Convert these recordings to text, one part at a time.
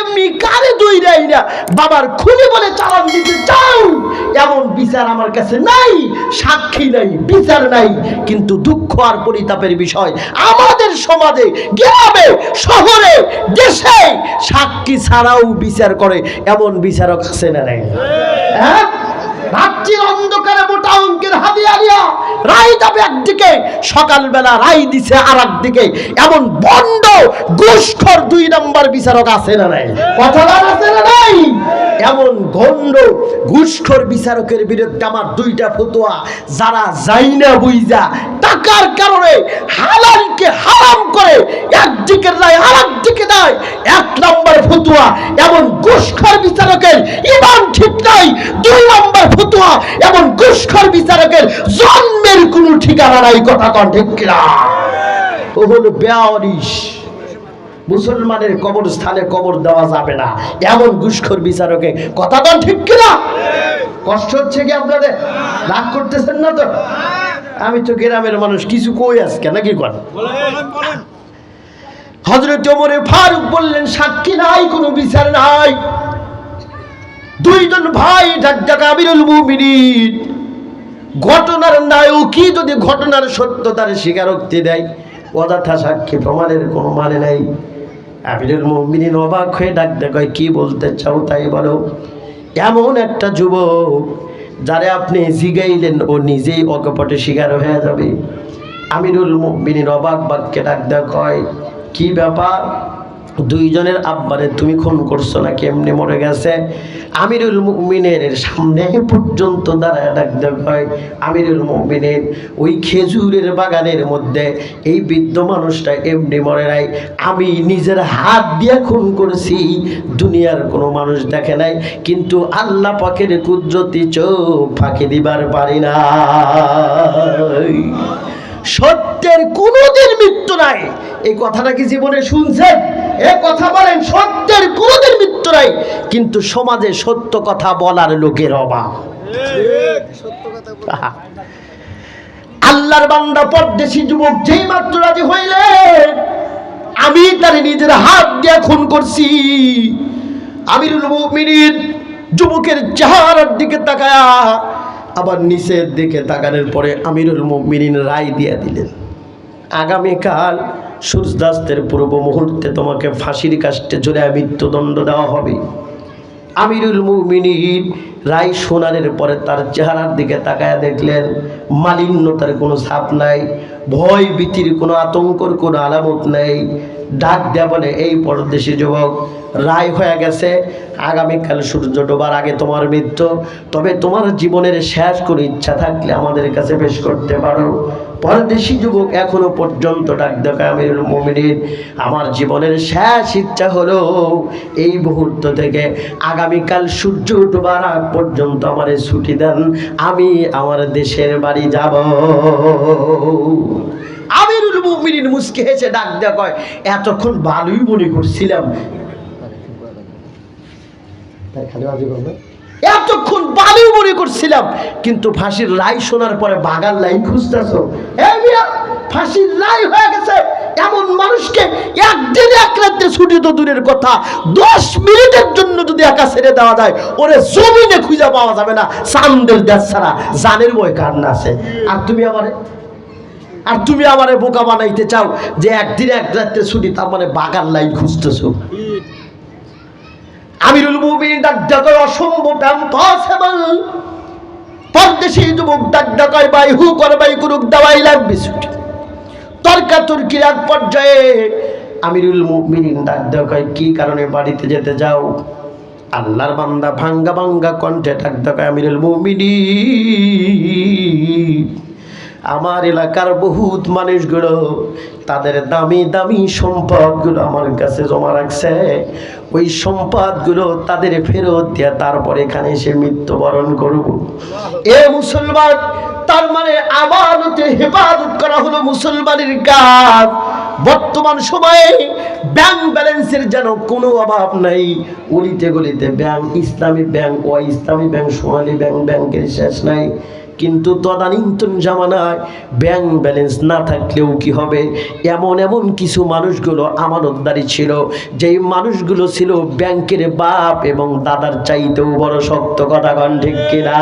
এমনি কারে দইরাই না বাবার খুনি বলে চালান দিতে চাও, এমন বিচার আমার কাছে নাই, সাক্ষী নাই, বিচার নাই। কিন্তু দুঃখ আর পরিতাপের বিষয়, আমাদের সমাজে, গ্রামে, শহরে, দেশে সাক্ষী ছাড়াও বিচার করে এমন বিচারক আছে না নাই? হ্যাঁ, রাত্রির অন্ধকারে মোটা অঙ্কের হাদিয়ারিয়া রায় যাবে একদিকে, সকালবেলা রায় দিছে আর একদিকে, এমন বন্ড ঘুষখোর 2 নম্বর বিচারক আছে না নাই? কথা আছে না নাই? এমন গন্ড ঘুষখোর বিচারকের বিরুদ্ধে আমার 2টা ফতোয়া, যারা যাই না বুঝা টাকার কারণে হালালকে হারাম করে একদিকে রায় আর একদিকে দেয়, 1 নম্বর ফতোয়া, এমন ঘুষখোর বিচারকের ঈমান ঠিক নাই। 2 নম্বর ফতোয়া, এমন ঘুষখোর বিচারকের জন্মের কোনো ঠিকানা নাই। কথা কন ঠিক কিনা? ও হলো বেয়ারিশ। মুসলমানের কবরস্থানে কবর দেওয়া যাবে না এমন ঘুষখোর বিচারকে। কথা কন ঠিক কিনা? কষ্ট হচ্ছে কি আপনাদের? রাগ করতেছেন না তো? আমি তো গ্রামের মানুষ, কিছু কই আজকে নাকি কন? হযরত ওমর ফারুক বললেন, সাক্ষী নাই, কোনো বিচার নাই। 2 জন ভাই ডাক আমিরুল মুমিনিন, ঘটনার নায়কই যদি ঘটনার সত্যতার স্বীকারোক্তি দেয়, অযথা সাক্ষী প্রমাণের কোনো মানে নাই। আমিরুল মুমিনিন অবাক হয়ে ডাক কয়, কি বলতে চাও তাই বলো। এমন একটা যুবক যারে আপনি জিগাইলেন ও নিজেই অকপটে শিকার হয়ে যাবে। আমিরুল মুমিনিন অবাক বাক্যে ডাক কয়, কি ব্যাপার? 2 জনের আব্বারে তুমি খুন করছো না, কেমনে মরে গেছে? আমিরুল মুমিনের সামনে পর্যন্ত দাঁড়ায় ডাক কয়, আমিরুল মুমিনের, ওই খেজুরের বাগানের মধ্যে এই বৃদ্ধ মানুষটা এমনি মরে নাই, আমি নিজের হাত দিয়ে খুন করেছি। দুনিয়ার কোনো মানুষ দেখে নাই, কিন্তু আল্লাহ পাকের কুদরতি চোখ ফাঁকি দিবার পারি না। সত্যের কোনোদিন মৃত্যু নাই। এই কথাটা কি জীবনে শুনছেন? এ কথা বলেন, সত্যের কোনোদিন মৃত্যু নাই, কিন্তু সমাজে সত্য কথা বলার লোকের অভাব। আল্লাহর বান্দা পরদেশী যুবক যেই মাত্র রাজি হইলেন, আমি তার নিজের হাত দিয়ে খুন করছি। আমিরুল মুমিনিন যুবকের চেহারার দিকে তাকায়া আবার নিচের দিকে তাকানোর পরে আমিরুল মুমিনিন রায় দিয়ে দিলেন, আগামীকাল সূর্যাস্তের পূর্ব মুহূর্তে তোমাকে ফাঁসির কাস্টে ঝুলায় মৃত্যুদণ্ড দেওয়া হবে। আমিরুল মুমিনিন রায় শোনানোর পরে তার চেহারার দিকে তাকায়া দেখলেন মালিন্যতার কোনো ছাপ নাই, ভয় ভীতির কোনো আতঙ্কর কোনো আলামত নেই। ডাক দেয়া বলে, এই পরদেশী যুবক, রায় হয়ে গেছে, আগামীকাল সূর্য ডোবার আগে তোমার মৃত্যু। তবে তোমার জীবনের শেষ কোনো ইচ্ছা থাকলে আমাদের কাছে পেশ করতে পারো। পরদেশী যুবক এখনো পর্যন্ত ডাক দেখায়, আমিরুল মুমিনিন, আমার জীবনের শেষ ইচ্ছা হলো এই মুহূর্ত থেকে আগামীকাল সূর্য ডোবার আগ পর্যন্ত আমারে ছুটি দেন, আমি আমার দেশের বাড়ি যাব। আমিরুল মুমিনিন মুস্কি হেসে ডাক দেয়া কয়, এতক্ষণ ভালোই মনে করছিলাম, এতক্ষণ ভালোই মনে করছিলাম, কিন্তু ফাঁসির রায় শোনার পরে বাগার লাইন খুঁজতেছো। ফাঁসির রায় হয়ে গেছে এমন মানুষকে একদিন এক রাত্রে ছুটি তো দূরের কথা, 10 মিনিটের জন্য যদি একা ছেড়ে দেওয়া যায়, ওরে জমিনে খুঁজে পাওয়া যাবে না, চান্দের দেশ ছাড়া। জানের বই কার না আছে? আর তুমি আমারে বোকা বানাইতে চাও যে একদিন এক রাত্রে ছুটি, তার মানে বাগার লাইন খুঁজতেছো। আমিরুল মুমিনিন ডাক ডাক, অসম্ভব, ইম্পসিবল। পরদেশী যুবক ডাক ডাক, বাই হু কর বাই করুক, দাওয়াই লাগবে ছুটি। তর্কাতর্কির এক পর্যায়ে আমিরুল মুমিনিন ডাক ডাক, কি কারণে বাড়িতে যেতে যাও? আল্লাহর বান্দা ভাঙ্গা ভাঙ্গা কণ্ঠে ডাক ডাক, আমিরুল মুমিনিন, আমার এলাকার বহুত মানুষগুলো তাদের দামি দামি সম্পদগুলো আমার কাছে জমা রাখছে, ওই সম্পদগুলো তাদের ফেরত দিয়ে তারপর এখানে এসে মৃত্যুবরণ করব। এ মুসলমান, তার মানে আমানতে হেফাজত করা হলো মুসলমানের কাজ। বর্তমান সময়ে ব্যাংক ব্যালেন্সের যেন কোনো অভাব নাই, অলিতে গলিতে ব্যাংক, ইসলামী ব্যাংক, ইসলামী ব্যাংক, সোনালী ব্যাংক, ব্যাংকের শেষ নাই। কিন্তু তদানীন্তন জামানায় ব্যাংক ব্যালেন্স না থাকলেও কি হবে, এমন এমন কিছু মানুষগুলো আমানতদারি ছিল, যেই মানুষগুলো ছিল ব্যাংকের বাপ এবং দাদার চাইতেও বড় শক্ত। কথা কন ঠিক কিনা?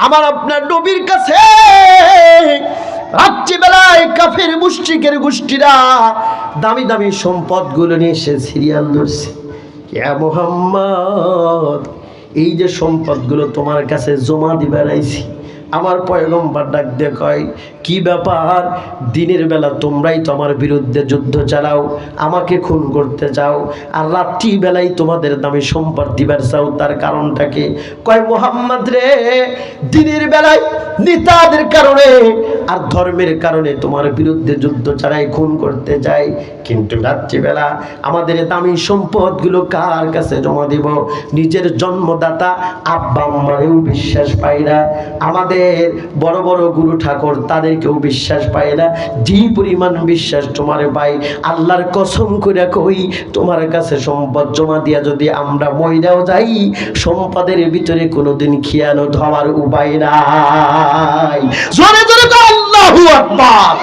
আমার আপনার নবীর কাছে রাত্রিবেলায় কাফের মুশরিকের গোষ্ঠীরা দামি দামি সম্পদগুলো নিয়ে এসে সিরিয়াল ধরছে, ইয়া মুহাম্মদ, এই যে সম্পদগুলো তোমার কাছে জমা দিবার আইছি। আমার পয়গম্বর ডাক দিয়ে কয়, কি ব্যাপার? দিনের বেলা তোমরাই তো আমার বিরুদ্ধে যুদ্ধ চালাও, আমাকে খুন করতে চাও, আর রাত্রি বেলায় তোমাদের দামি সম্পদ দিবার চাও, তার কারণটা কি? কয়, মুহাম্মদ রে, দিনের বেলায় নেতাদের কারণে আর ধর্মের কারণে তোমার বিরুদ্ধে যুদ্ধ চালাই, খুন করতে যাই, কিন্তু রাত্রিবেলা আমাদের দামি সম্পদগুলো কার কাছে জমা দিব? নিজের জন্মদাতা আব্বা আম্মারেও বিশ্বাস পাই না, আমাদের বড় বড় গুরু ঠাকুর তাদেরকেও বিশ্বাস পায় না, যে পরিমাণ বিশ্বাস তোমার ভাই, আল্লাহর কসম করে কই, তোমার কাছে সম্পদ জমা দিয়া যদি আমরা মইরাও যাই, সম্পদের ভিতরে কোনোদিন খেয়ানত হওয়ার উপায় নাই। জোরে জোরে আল্লাহু আকবার।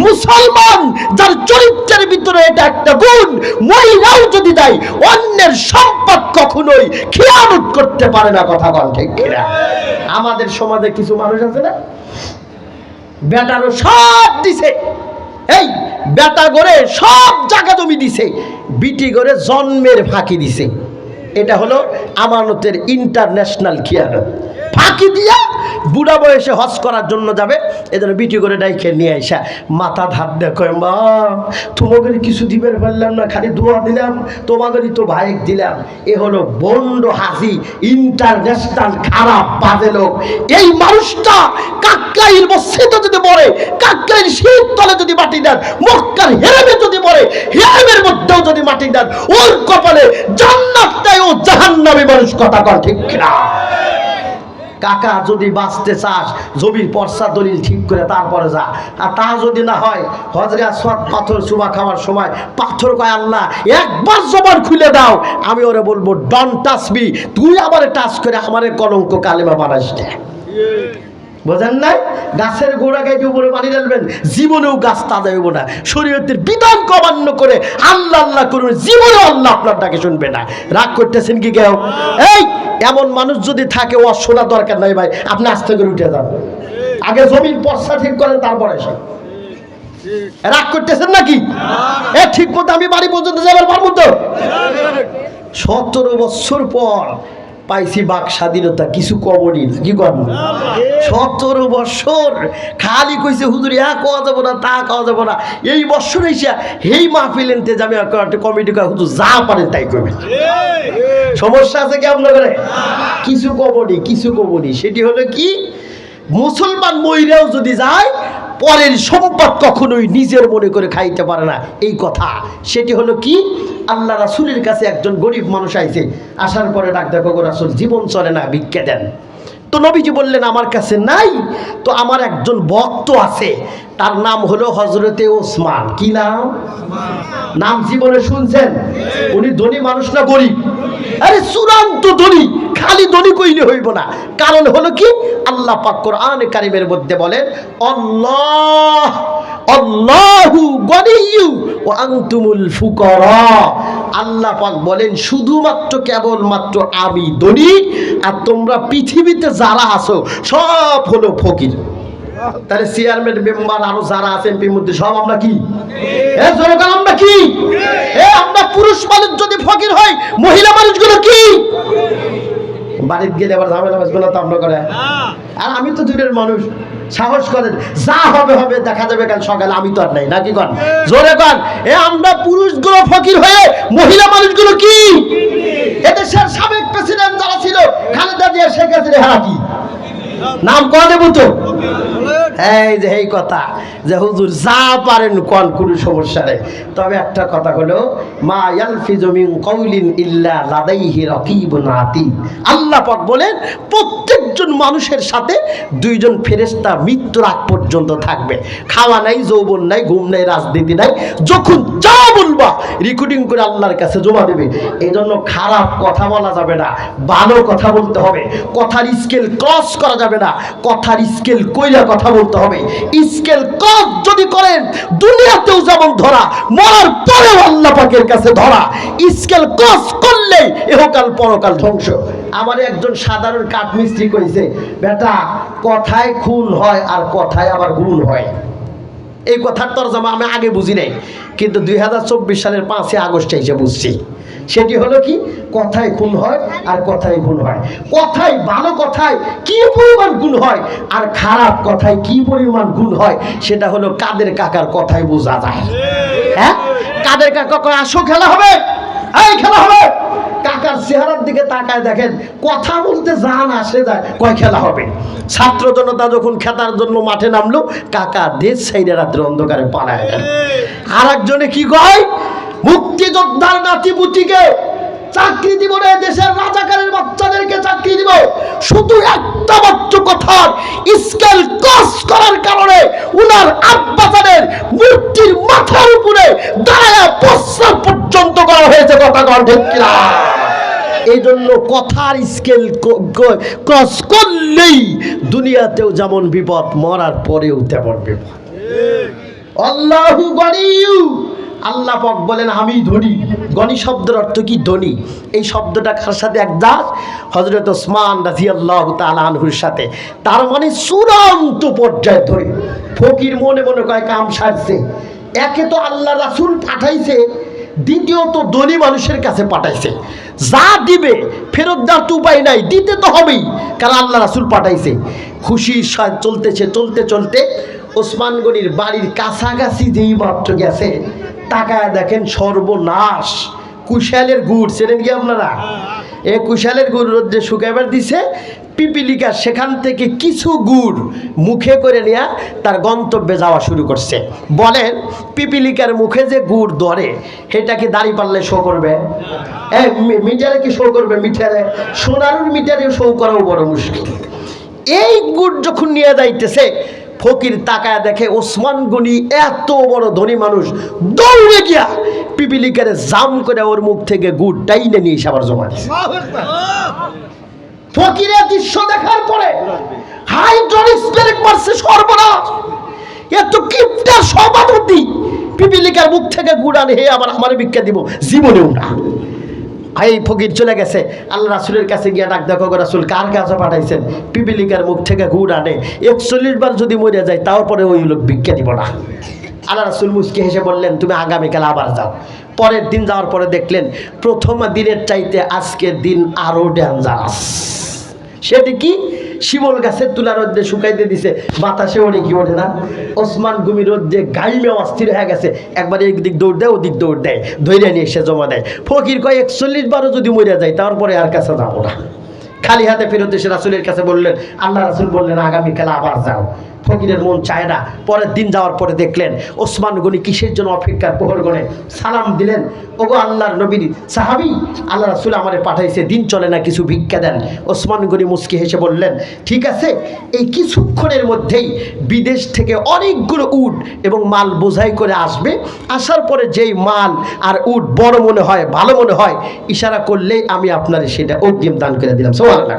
মুসলমান যার চরিত্রের ভিতরে এটা একটা গুণ, মইরাও যদি দেয় অন্যের সম্পদ কখনোই খেয়ানত করতে পারে না। কথা বল ঠিক কিনা? আমাদের সমাজে কিছু মানুষ আছে না, বেটারও সব দিছে, এই বেটা করে সব জায়গা জমি দিছে, বিটি করে জন্মের ফাঁকি দিছে। এটা হলো আমানতের ইন্টারন্যাশনাল খেয়ানত। ফাঁকি দিয়া বুড়া বয়সে হজ করার জন্য যাবে, এজন্য বিটি করে ডাইকে নিয়ে আসা মাথা ধার দেখো, মা তোমাকে কিছু দিবেন পারলাম না, খালি দোয়া দিলাম, তোমাদেরই তো ভাইক দিলাম। এ হলো বন্ড হাসি, ইন্টারন্যাশনাল খারাপ বাজে লোক। এই মানুষটা কাকরাইল মসজিদে যদি মরে, কাকরাইল শীত তলে যদি মাটি দেন, মক্কার হেরেমে যদি মরে, হেরেমের মধ্যেও যদি মাটি দেন, ওর কপালে জান্নাত নাই, ও জাহান্নামী মানুষ। কথা কর ঠিক কিনা? কাকা যদি বাঁচতে চাস, জমির পর্সা দলিল ঠিক করে তারপরে যা, আর তা যদি না হয়, হজরে আসওয়াদ পাথর চুমা খাওয়ার সময় পাথর কয়, আল্লাহ একবার জবান খুলে দাও, আমি ওরে বলবো ডন্ট টাচ মি, তুই আবার টাচ করে আমারে কলঙ্ক কালেমা বানাস না। বোঝেন নাই? গাছের গোড়া গাইতে উপরে পানি ঢালবেন, জীবনেও গাছ তাজা হইব না। শরীয়তের বিধান অমান্য করে আল্লাহ আল্লাহ করুন, জীবনেও আল্লাহ আপনার ডাকে শুনবে না। রাগ করতেছেন কি কেউ? এই এমন মানুষ যদি থাকে, ও শোনা দরকার নাই ভাই, আপনি আস্তে করে উঠে যান, আগে জমির পর্সা ঠিক করেন, তারপরে এসে। রাগ করতেছেন নাকি? এ ঠিক মতো আমি বাড়ি পর্যন্ত যাবার পারবো তো? 17 বছর পর পাইছি বাক স্বাধীনতা, কিছু কমনি না, কি করেন? 17 বছর খালি কইছে হুজুর ইয়া খাওয়া যাবো না, তা খাওয়া যাবো না। এই বছর এসে এই মাহফিল এনতে যাবে একটা কমিটি কয়, হুজুর যা পারেন তাই করবেন। সমস্যা আছে কি আপনার ঘরে? কিছু কমনি। সেটি হলো কি, মুসলমান মহিলাও যদি যায়, পরের সম্পদ কখনোই নিজের মনে করে খাইতে পারে না, এই কথা। সেটি হলো কি, আল্লাহ রাসূলের কাছে একজন গরিব মানুষ আইছে, আসার পরে ডাক দেখো, গো রাসূল জীবন চলে না, ভিক্ষা দেন। তো নবীজি বললেন, আমার কাছে নাই, তো আমার একজন ভক্ত আছে, তার নাম হলো হযরতে ওসমান। কি নাম? নাম জীবনে শুনছেন? উনি ধনী মানুষ না গরিব? আরে চূড়ান্ত ধনী। খালি ধনী কইলে হইব না, কারণ হলো কি, আল্লাহ পাক কোরআনে কারীমের মধ্যে বলেন, আল্লাহু গনিয়্যু ওয়া আনতুমুল ফুকারা। আল্লাহ পাক বলেন, শুধুমাত্র কেবলমাত্র আমি ধনী, আর তোমরা পৃথিবীতে যারা আছো সব হলো ফকির। তাহলে চেয়ারম্যান মেম্বার আরো যারা আছেন এর মধ্যে সব আমরা কি? আমরা কি? আমরা পুরুষ মানুষ যদি ফকির হয়, মহিলা মানুষগুলো কি? বাড়িতে গেলে আবার ঝামেলা বাঁচবে না তো আমরা করে? আর আমি তো দূরের মানুষ, সাহস করেন, যা হবে হবে, দেখা যাবে কাল সকালে, আমি তো আর নাই, নাকি কন? জোরে কন। আমরা পুরুষগুলো ফকির হয়ে, মহিলা মানুষগুলো কি? এদেশের সাবেক প্রেসিডেন্ট যারা ছিল, খালেদা জিয়া, শেখ হাসিনা, কি নাম কয়া দেব তো? এই যে এই কথা যে হুজুর যা পারেন কোন কোনো সমস্যা নেই, তবে একটা কথা হলো মা ইয়ালফিজু মিন কাউলিন ইল্লা লাদাইহি রাকিবুন আতীদ। আল্লাহ পাক বলেন প্রত্যেকজন মানুষের সাথে দুইজন ফেরেশতা মৃত্যুর আগ পর্যন্ত থাকবে। খাওয়া নাই, যৌবন নাই, ঘুম নাই, রাজনীতি নাই, যখন যা বলবা রেকর্ডিং করে আল্লাহর কাছে জমা দেবে। এই জন্য খারাপ কথা বলা যাবে না, ভালো কথা বলতে হবে। কথার স্কেল ক্রস করা যাবে না, কথার স্কেল কইরা কথা বলতে হবে। স্কেল ক্রস যদি করেন দুনিয়াতেও যেমন ধরা, মরার পরেও আল্লাহ পাকের কাছে ধরা। স্কেল ক্রস করলেই ইহকাল পরকাল ধ্বংস। আমার একজন সাধারণ কাঠ মিস্ত্রি কইছে, বেটা কথায় খুন হয় আর কথায় আবার গুণ হয়। এই কথার তরজমা আমি আগে বুঝি নাই, কিন্তু 2024 সালের 5 আগস্টে এসে বুঝছি। সেটি হলো কি, কথায় খুন হয় আর কথায় গুণ হয়। কথায় ভালো কথায় কি পরিমাণ গুণ হয় আর খারাপ কথায় কি পরিমাণ গুণ হয় সেটা হলো কাদের কাকার কথায় বোঝা যায়। হ্যাঁ, কাদের কাকা কয় আসো খেলা হবে, এই খেলা হবে। কাকার চেহারার দিকে তাকায় দেখেন, কথা বলতে জান আসে যায়, কয় খেলা হবে। ছাত্র জনতা যখন খেতার জন্য মাঠে নামলো, কাকা দেশ সাইডে রাত্রে অন্ধকারে পালায় গেল। আর একজনে কি কয়, মুক্তিযোদ্ধার নাতিপুতিকে চাকরি দিব না, দেশের রাজাকারের বাচ্চাদেরকে চাকরি দিব। শুধু একটা মাত্র কথার স্কেল ক্রস করার কারণে উনার আব্বাজানের মূর্তির মাথার উপরে দাঁড়ায়া প্রস্রাব পর্যন্ত করা হয়েছে। কথা কন ঠিক কিনা? এই জন্য কথার স্কেল ক্রস করলেই দুনিয়াতেও যেমন বিপদ, মরার পরেও তেমন বিপদ। আল্লাহু গনিয়্যু, আল্লাহ পাক বলেন আমি ধনী। গনি শব্দের অর্থ কি? ধনী। এই শব্দটা কার সাথে একদাস? হযরত ওসমান রাদিয়াল্লাহু তাআলা আনহুর সাথে। তার মানে চূড়ান্ত পর্যায়ে ধনী। ফকির মনে মনে কয় কাম সারছে। একে তো আল্লাহ রাসূল পাঠাইছে, দ্বিতীয়ত ধনী মানুষের কাছে পাঠাইছে। যা দিবে ফেরত দেওয়ার তো উপায় নাই, দিতে তো হবেই, কারণ আল্লাহ রাসূল পাঠাইছে। খুশির সাথে চলতেছে, চলতে চলতে ওসমান গনির বাড়ির কাছাকাছি যেই মাত্র গেছে, তাকায় দেখেন সর্বনাশ। কুশালের গুড় চেনেন কি আপনারা? এই কুশালের গুড় রোদ্রে শুকাইবার দিছে। পিপিলিকা সেখান থেকে কিছু গুড় মুখে করে নিয়ে তার গন্তব্যে যাওয়া শুরু করছে। বলেন পিপিলিকার মুখে যে গুড় ধরে, সেটা কি দাড়ি পাল্লে শো করবে? মিটারে কি শো করবে? মিটারে, সোনার মিটারে শো করাও বড় মুশকিল। এই গুড় যখন নিয়ে যাইতেছে, ফকির তাকায় দেখে ওসমান গনি এত বড় ধনী মানুষ দৌড়ে গিয়া পিপিলিকারে জাম করে ওর মুখ থেকে গুড় টাইনে নিয়ে এসে আবার জমা দিয়েছে। ফকিরের দৃশ্য দেখার পরে হাইড্রোলিক ব্রেক মারছে, সর্বনাশ। এত কিপটা সভাপতি পিপিলিকার মুখ থেকে গুড় আনে, হে আবার আমার ভিক্ষা দিব, জীবনেও না। এই ফকির চলে গেছে, আল্লাহ রাসূলের কাছে গিয়ে ডাক, দেখো রাসূল কার কাছে পাঠাইছেন? পিপিলিকার মুখ থেকে গুড় আনে, 41 বার যদি মরে যায় তারপরে ওই লোক ভিক্ষা দিব না। আল্লাহ রাসূল মুচকি হেসে বললেন, তুমি আগামীকাল আবার যাও। পরের দিন যাওয়ার পরে দেখলেন প্রথম দিনের চাইতে আজকের দিন আরো ডেঞ্জারাস। সেটি কি? শিমল গাছের তুলা রোদ্রে শুকাইতে দিছে, বাতাসে ওরে কি ওঠে না। ওসমান গনি রোদ্রে গাইমে অস্থির হয়ে গেছে, একবার একদিক দৌড় দেয়, ওদিক দৌড় দেয়, ধৈর্য নিয়ে এসে জমা দেয়। ফকির কয় 41 বারও যদি মরে যায় তারপরে আর কাছে যাবো না। খালি হাতে ফেরত এসে রাসূলের কাছে বললেন, আল্লাহ রাসূল বললেন আগামীকাল আবার যাও। ফকিরের মন চায় না। পরের দিন যাওয়ার পরে দেখলেন ওসমান গনি কিসের জন্য অপেক্ষার প্রহর গণে সালাম দিলেন, ওগো আল্লাহর নবীর সাহাবী, আল্লাহ রাসূল আমারে পাঠাইছে, দিন চলে না, কিছু ভিক্ষা দেন। ওসমান গনি মুচকি হেসে বললেন, ঠিক আছে, এই কিছুক্ষণের মধ্যেই বিদেশ থেকে অনেকগুলো উট এবং মাল বোঝাই করে আসবে। আসার পরে যেই মাল আর উট বড় মনে হয়, ভালো মনে হয়, ইশারা করলেই আমি আপনার সেটা অগ্রিম দান করে দিলাম। সুবহানাল্লাহ।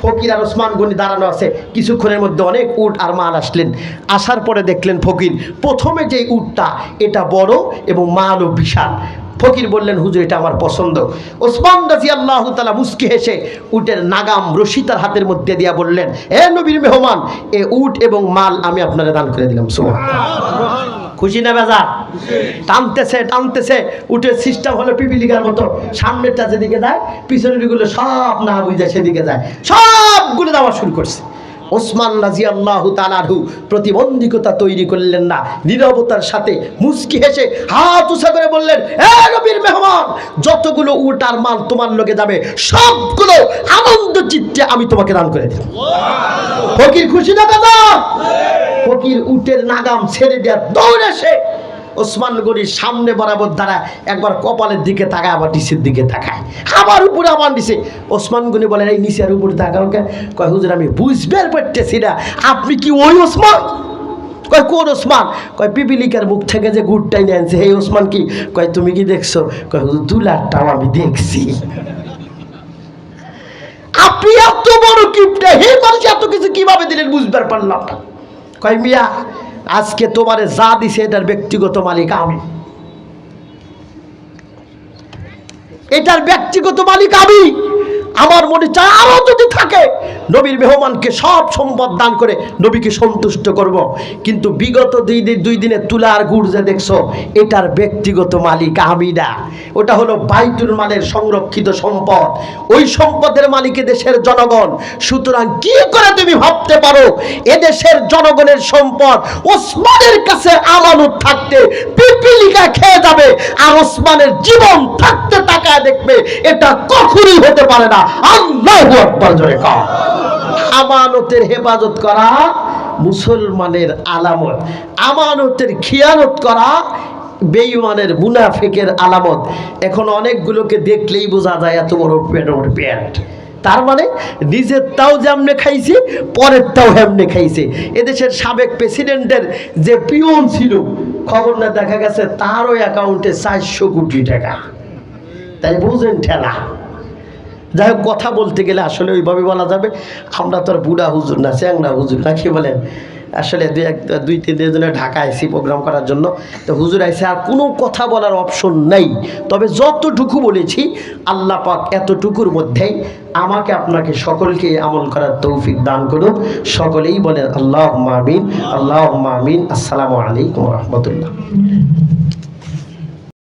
ফকির আর ওসমান গনি দাঁড়ানো আছে, কিছুক্ষণের মধ্যে অনেক উট আর মাল আসলেন। আসার পরে দেখলেন ফকির প্রথমে যে উটটা এটা বড় এবং মালও বিশাল। ফকির বললেন, হুজুর এটা আমার পছন্দ। ওসমান রাদিয়াল্লাহু তাআলা মুস্কি হেসে উটের নাগাম রশি তার হাতের মধ্যে দিয়া বললেন, হে নবীর মেহমান, এ উট এবং মাল আমি আপনারে দান করে দিলাম। সুবহানাল্লাহ। খুশি না বেজার? টানতেছে টানতেছে, উটের সিস্টেম হলো পিপিলিকার মতো, সামনেরটা যেদিকে যায় পিছনের গুলো সব না বুঝে সেদিকে যায়, সবগুলো যাওয়া শুরু করছে। ওসমান রাদিয়াল্লাহু তাআলা আনহু প্রতিবন্ধকতা তৈরি করলেন না, নীরবতার সাথে মুস্কি হেসে হাত উঁচা করে বললেন, হে নবীর মেহমান, যতগুলো উট আর মাল তোমার লগে যাবে সবগুলো আনন্দ চিত্তে আমি তোমাকে দান করে দেব। ফকির খুশি না দাদা? ফকির উটের নাগাম ছেড়ে দেওয়া দৌড়ে এসে ওসমান গনির সামনে বরাবর দাঁড়ায়, একবার কপালের দিকে তাকায়, আবার নিচের দিকে তাকায়, আবার উপরে আবার নিচে। ওসমান গনি বলেন, এই নিচে আর উপরে তাকাও কে? কয় হুজুর আমি বুঝবে পারতেছি না, আপনি কি ওই ওসমান? কয় কোন ওসমান? কয় পিপিলিকার মুখ থেকে যে গুড়টাই নিয়ে আনছে, এই ওসমান কি? কয় তুমি কি দেখছো? কয় হুজুর দুলারটাও আমি দেখছি। আপনি এত বড় কিপটা, হে মানুষ এত কিছু কিভাবে দিলেন বুঝবার পারলাম না। কয় মিয়া, আজকে তোমারে যা দিছে এটার ব্যক্তিগত মালিক আমি, এটার ব্যক্তিগত মালিক আমি। আমার মনে চায় আরো যদি থাকে নবীর মেহমানকে সব সম্পদ দান করে নবীকে সন্তুষ্ট করব, কিন্তু বিগত দুই দিনে তুলা আর গুড় যে দেখছো এটার ব্যক্তিগত মালিক আমি না, ওটা হলো বাইতুল মালের সংরক্ষিত সম্পদ, ওই সম্পদের মালিক দেশের জনগণ। সুতরাং কি করে তুমি ভাবতে পারো এদেশের জনগণের সম্পদ ওসমানের কাছে আমানত থাকতে পিপিলিকা খেয়ে যাবে আর ওসমানের জীবন থাকতে তাকায় দেখবে? এটা কখনোই হতে পারে না। আল্লাহু আকবার জোরে কও। আমানতের হেফাজত করা মুসলমানের আলামত, আমানতের খিয়ানত করা বেঈমানের মুনাফিকের আলামত। এখন অনেকগুলোকে দেখলেই বোঝা যায় এত বড় পেট। তার মানে নিজের তাও যেমনে খাইছে পরের তাও হেমনে খাইছে। এদেশের সাবেক প্রেসিডেন্টের যে পিয়ন ছিল, খবর না দেখা গেছে তারও অ্যাকাউন্টে 400 কোটি টাকা। তাই বুঝেন ঠেলা। যাই হোক, কথা বলতে গেলে আসলে ওইভাবে বলা যাবে, আমরা তো আর বুড়া হুজুর না, চ্যাংড়া হুজুর না, কি বলেন? আসলে দুই তিন দিনে ঢাকা আইসি প্রোগ্রাম করার জন্য, তো হুজুর আইসে, আর কোনো কথা বলার অপশন নেই। তবে যতটুকু বলেছি আল্লাহ পাক এতটুকুর মধ্যেই আমাকে আপনাকে সকলকে আমল করার তৌফিক দান করুন। সকলেই বলেন আল্লাহুম্মা আমিন, আল্লাহুম্মা আমিন। আসসালামু আলাইকুম ওয়া রাহমাতুল্লাহ।